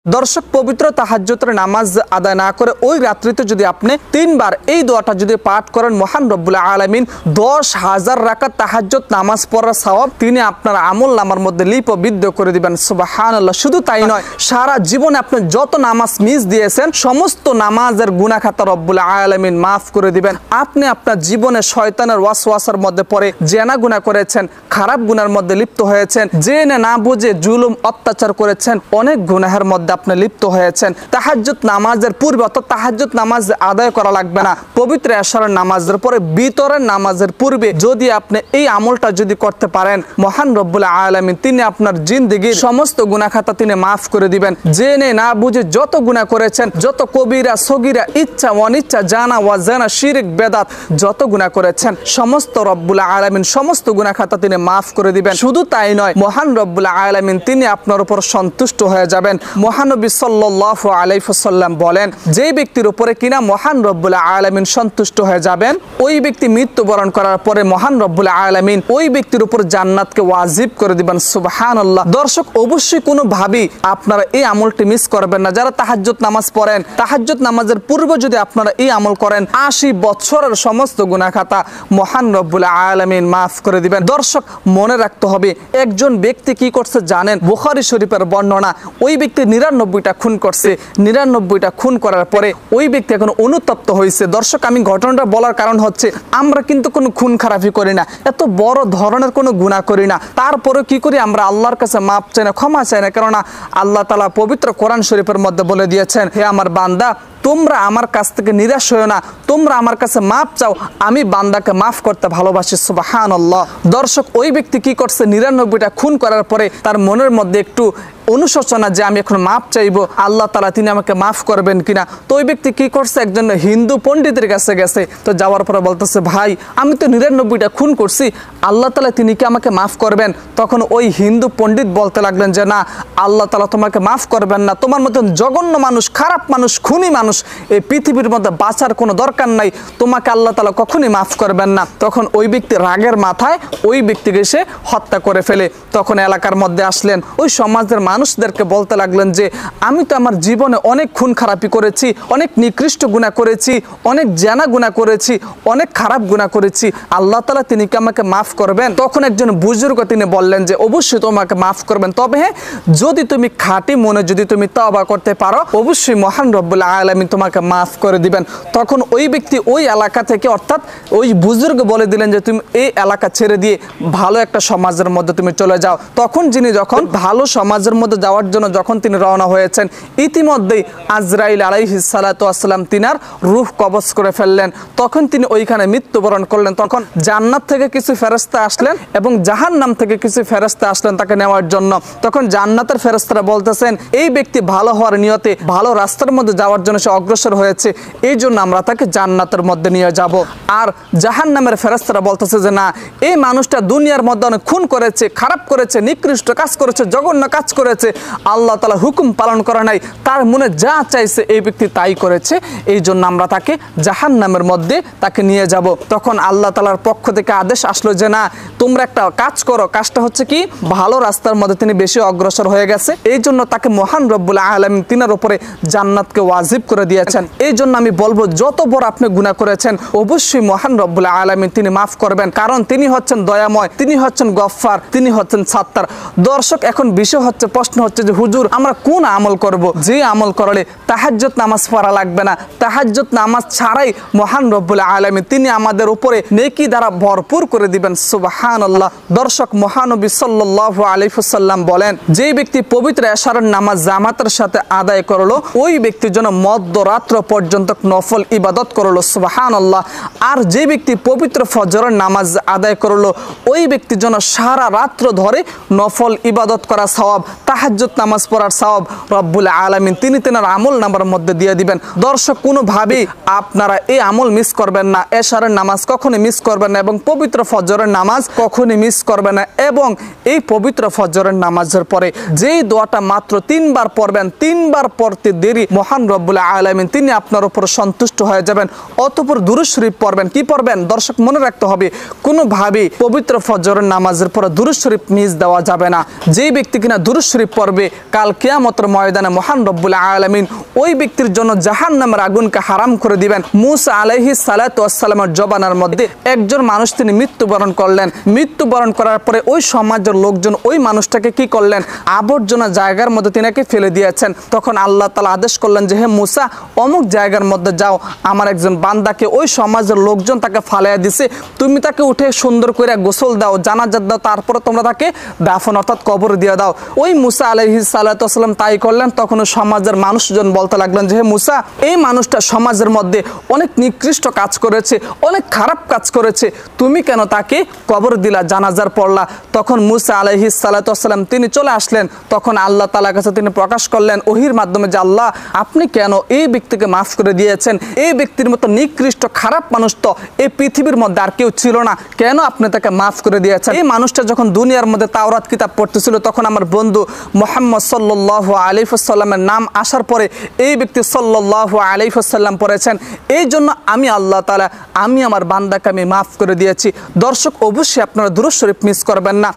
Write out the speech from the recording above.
দর্শক, পবিত্র তাহাজ্জুদের নামাজ আদায় না করে ওই রাত্রিতে যদি আপনি 3 বার এই দোয়াটা যদি পাঠ করেন, মহান রব্বুল আলামিন 10,000 রাকাত তাহাজ্জুদ নামাজ পড়ার সওয়াব তিনি আপনার আমলনামার মধ্যে লিপিবদ্ধ করে দিবেন। সুবহানাল্লাহ। শুধু তাই নয়, সারা জীবনে আপনি যত নামাজ মিস দিয়েছেন সমস্ত নামাজের গুনাহ খাতা রব্বুল আলামিন মাফ করে দিবেন। আপনি আপনার জীবনে শয়তানের ওয়াসওয়াসার মধ্যে পড়ে জেনা গুনাহ করেছেন, খারাপ গুনার মধ্যে লিপ্ত হয়েছেন, জেনে না বুঝে জুলুম অত্যাচার করেছেন, অনেক গুনাহের মধ্যে আপনি লিপ্ত হয়েছেন। তাহাজ্জুদ নামাজের পূর্বে অর্থাৎ তাহাজ্জুদ নামাজ আদায় করা লাগবে না, পবিত্র এশারের নামাজের পরে বিতরের নামাজের পূর্বে যদি আপনি এই আমলটা যদি করতে পারেন, মহান রব্বুল আলামিন তিনি আপনার জিন্দেগির সমস্ত গুনাহ খাতা তিনি মাফ করে দিবেন। জেনে না বুঝে যত গুনাহ করেছেন, যত কবিরা সগীরা ইচ্ছা অনিচ্ছা জানা ওয়াজানা শিরক বেদাত যত গুনাহ করেছেন সমস্ত রব্বুল আলামিন সমস্ত গুনাহ খাতা তিনি মাফ করে দিবেন। শুধু তাই নয়, মহান রব্বুল আলামিন তিনি আপনার উপর সন্তুষ্ট হয়ে যাবেন। মহানবী সাল্লাল্লাহু আলাইহি ওয়াসাল্লাম বলেন, যে ব্যক্তির উপরে কিনা মহান রব্বুল আলামিন সন্তুষ্ট হয়ে যাবেন, ওই ব্যক্তি মৃত্যুবরণ করার পরে মহান রব্বুল আলামিন ওই ব্যক্তির উপর জান্নাতকে ওয়াজিব করে দিবেন। সুবহানাল্লাহ। দর্শক, অবশ্যই কোনো ভাবি আপনারা এই আমলটি মিস করবেন না। যারা তাহাজ্জুদ নামাজ পড়েন, তাহাজ্জুদ নামাজের পূর্বে যদি আপনারা এই আমল করেন, 80 বছরের সমস্ত গুনাহ খাতা মহান রব্বুল আলামিন মাফ করে দিবেন। দর্শক, মনে রাখতে হবে, একজন ব্যক্তি কি করছে জানেন? বুখারী শরীফের বর্ণনা, ওই ব্যক্তি 99টা খুন করছে। 99টা খুন করার পরে ওই ব্যক্তি এখন অনুতপ্ত হয়েছে। দর্শক, আমি ঘটনাটা বলার কারণ হচ্ছে, আমরা কিন্তু কোনো খুন খারাপি করি না, এত বড় ধরনের কোনো গুনাহ করি না, তারপরে কি করি আমরা আল্লাহর কাছে মাপ চাই না, ক্ষমা চাই না। কেননা আল্লাহ তাআলা পবিত্র কোরআন শরীফের মধ্যে বলে দিয়েছেন, হে আমার বান্দা, তোমরা আমার কাছ থেকে নিরাশ হও না, তোমরা আমার কাছে মাপ চাও, আমি বান্দাকে মাফ করতে ভালোবাসি। সুবহানাল্লাহ। দর্শক, ওই ব্যক্তি কি করছে? 99টা খুন করার পরে তার মনের মধ্যে একটু অনুশোচনা যে আমি এখন মাপ চাইবো, আল্লাহ তাআলা তিনি আমাকে মাফ করবেন কিনা। তো ওই ব্যক্তি কি করছে? একজন হিন্দু পণ্ডিতের কাছে গেছে। তো যাওয়ার পরে বলতেছে, ভাই আমি তো 99টা খুন করছি, আল্লাহ তাআলা তিনি কি আমাকে মাফ করবেন? তখন ওই হিন্দু পণ্ডিত বলতে লাগলেন যে না, আল্লাহ তাআলা তোমাকে মাফ করবেন না, তোমার মতন জঘন্য মানুষ, খারাপ মানুষ, খুনি মানুষ এই পৃথিবীর মধ্যে বাঁচার কোনো দরকার নাই, তোমাকে আল্লাহ তাআলা কখনই মাফ করবেন না। তখন ওই ব্যক্তি রাগের মাথায় ওই ব্যক্তিকে সে হত্যা করে ফেলে। তখন এলাকার মধ্যে আসলেন, ওই সমাজের মানুষদেরকে বলতে লাগলেন যে আমি তো আমার জীবনে অনেক খুন খারাপি করেছি, অনেক নিকৃষ্ট গুনাহ করেছি, অনেক জানা গুনাহ করেছি, অনেক খারাপ গুনাহ করেছি, আল্লাহ তাআলা তিনি কি আমাকে মাফ করবেন? তখন একজন বুজুর্গ তিনি বললেন যে অবশ্যই তোমাকে মাফ করবেন, তবে হ্যাঁ, যদি তুমি খাঁটি মনে যদি তুমি তওবা করতে পারো, অবশ্যই মহান রব্বুল আলামিন তোমাকে মাফ করে দিবেন। তখন ওই ব্যক্তি ওই এলাকা থেকে, অর্থাৎ ওই বুজুর্গ বলে দিলেন যে তুমি এই এলাকা ছেড়ে দিয়ে ভালো একটা সমাজের মধ্যে তুমি চলে যাও। তখন যিনি যখন ভালো সমাজের মধ্যে যাওয়ার জন্য যখন তিনি রওনা হয়েছেন, ইতিমধ্যেই আজরাইল আলাইহিস সালাতু ওয়াস সালাম তিনার রূহ কবজ করে ফেললেন। তখন তিনি ওইখানে মৃত্যুবরণ করলেন। তখন জান্নাত থেকে কিছু ফেরেশতা আসলেন এবং জাহান্নাম থেকে কিছু ফেরেশতা আসলেন তাকে নেওয়ার জন্য। তখন জান্নাতের ফেরেশতারা বলতেছেন, এই ব্যক্তি ভালো হওয়ার নিয়তে ভালো রাস্তার মধ্যে যাওয়ার জন্য সে অগ্রসর হয়েছে, এই জন্য আমরা তাকে জান্নাতের মধ্যে নিয়ে যাব। আর জাহান্নামের ফেরেশতারা বলতেছে যে না, এই মানুষটা দুনিয়ার মধ্যে অনেক খুন করেছে, খারাপ করেছে, নিকৃষ্ট কাজ করেছে, জঘন্য কাজ করেছে, আল্লাহ তাআলা হুকুম পালন করে নাই, তার মনে যা চাইছে এই ব্যক্তি তাই করেছে, এই জন্য আমরা তাকে জাহান্নামের মধ্যে তাকে নিয়ে যাব। তখন আল্লাহ তাআলার পক্ষ থেকে আদেশ আসলো যে না, তোমরা একটা কাজ করো। কাজটা হচ্ছে কি? ভালো রাস্তার মধ্যে তিনি বেশি অগ্রসর হয়ে গেছে, এই জন্য তাকে মহান রব্বুল আলামিন তিনার উপরে জান্নাতকে ওয়াজিব করে দিয়েছেন। এই জন্য আমি বলবো, যত বড় আপনি গুনাহ করেছেন অবশ্যই মহান রব্বুল আলামিন তিনি মাফ করবেন, কারণ তিনি হচ্ছেন দয়াময়, তিনি হচ্ছেন গফফার, তিনি হচ্ছেন সাত্তার। দর্শক, এখন বিষয় হচ্ছে, প্রশ্ন হচ্ছে যে হুজুর আমরা কোন আমল করব? যে আমল করলে তাহাজ্জুদ নামাজ পড়া লাগবে না, তাহাজ্জুদ নামাজ ছাড়াই মহান রব্বুল আলামিন তিনি আমাদের উপরে নেকি দ্বারা ভরপুর করে দিবেন। সুবহানাল্লাহ। দর্শক, মহানবী সাল্লাল্লাহু আলাইহি ওয়াসাল্লাম বলেন, যে ব্যক্তি পবিত্র এশারের নামাজ জামাতের সাথে আদায় করলো, ওই ব্যক্তির জন্য মধ্যরাত্র পর্যন্ত নফল ইবাদত করলো। সুবহানাল্লাহ। আর যে ব্যক্তি পবিত্র ফজরের নামাজ আদায় করলো, ওই ব্যক্তির জন্য সারা রাত্র ধরে নফল ইবাদত করা সওয়াব, তাহাজ্জুদ নামাজ পড়ার সওয়াব রব্বুল আলামিন তিনি তেনার আমল নাম্বার মধ্যে দিয়ে দিবেন। দর্শক, কোনোভাবেই আপনারা এই আমল মিস করবেন না, এশারের নামাজ কখনোই মিস করবেন না এবং পবিত্র ফজরের নামাজ কখনোই মিস করবেন না। এবং এই পবিত্র ফজরের নামাজের পরে যেই দোয়াটা মাত্র 3 বার পড়বেন, 3 বার পড়তে দেরি মহান রব্বুল আলামিন তিনি আপনার উপর সন্তুষ্ট হয়ে যাবেন। অতঃপর দুরূদ শরীফ পড়বেন। কি পড়বেন? দর্শক, মনে রাখতে হবে, কোনোভাবেই পবিত্র ফজরের নামাজের পরে দুরূদ শরীফ মিস দেওয়া যাবে না। যেই ব্যক্তি কিনা দুরূদ শরীফ পড়বে, কাল কিয়ামতের ময়দানে মহান রব্বুল আলামিন ওই ব্যক্তির জন্য জাহান্নামের আগুনকে হারাম করে দিবেন। মুসা আলাইহিস সালাতু ওয়াস সালামের জবানের মধ্যে একজন মানুষ তিনি মৃত্যুবরণ করলেন। মৃত্যুবরণ করার পরে ওই সমাজের লোকজন ওই মানুষটাকে কি করলেন, আবর্জনা জায়গার মধ্যে তিনাকে ফেলে দিয়েছেন। তখন আল্লাহ তাআলা আদেশ করলেন যে হে মুসা, অমুক জায়গার মধ্যে যাও, আমার একজন বান্দাকে ওই সমাজের লোকজন তাকে ফালাইয়া দিছে, তুমি তাকে উঠে সুন্দর করে গোসল দাও, জানাজাত দাও, তারপরে তোমরা তাকে দাফন অর্থাৎ কবর দিয়ে দাও। ওই মুসা আলাইহিস সালাতু ওয়াস সালাম তাই করলেন। তখন সমাজের মানুষজন বলতে লাগলেন যে হে মুসা, এই মানুষটা সমাজের মধ্যে অনেক নিকৃষ্ট কাজ করেছে, অনেক খারাপ কাজ করেছে, তুমি কেন তাকে কবর দিলা, জানাজার পড়লা? তখন মুসা আলাইহিস সালাতু ওয়াস সালাম তিনি চলে আসলেন। তখন আল্লাহ তাআলার কাছে তিনি প্রকাশ করলেন ওহির মাধ্যমে যে আল্লাহ, আপনি কেন এই ব্যক্তিকে মাফ করে দিয়েছেন? এই ব্যক্তির মতো নিকৃষ্ট খারাপ মানুষ তো এই পৃথিবীর মধ্যে আর কেউ ছিল না, কেন আপনি তাকে মাফ করে দিয়েছেন? এই মানুষটা যখন দুনিয়ার মধ্যে তাওরাত কিতাব পড়তেছিল, তখন আমার বন্ধু মুহাম্মদ সাল্লাল্লাহু আলাইহি ওয়াসাল্লামের নাম আসার পরে এই ব্যক্তি সাল্লাল্লাহু আলাইহি ওয়াসাল্লাম পড়েছেন। এই জন্য আমি আল্লাহ তাআলা আমি আমার বান্দাকে আমি মাফ করে দিয়েছি। দর্শক, অবশ্যই আপনারা দুরূদ শরীফ মিস করবেন না।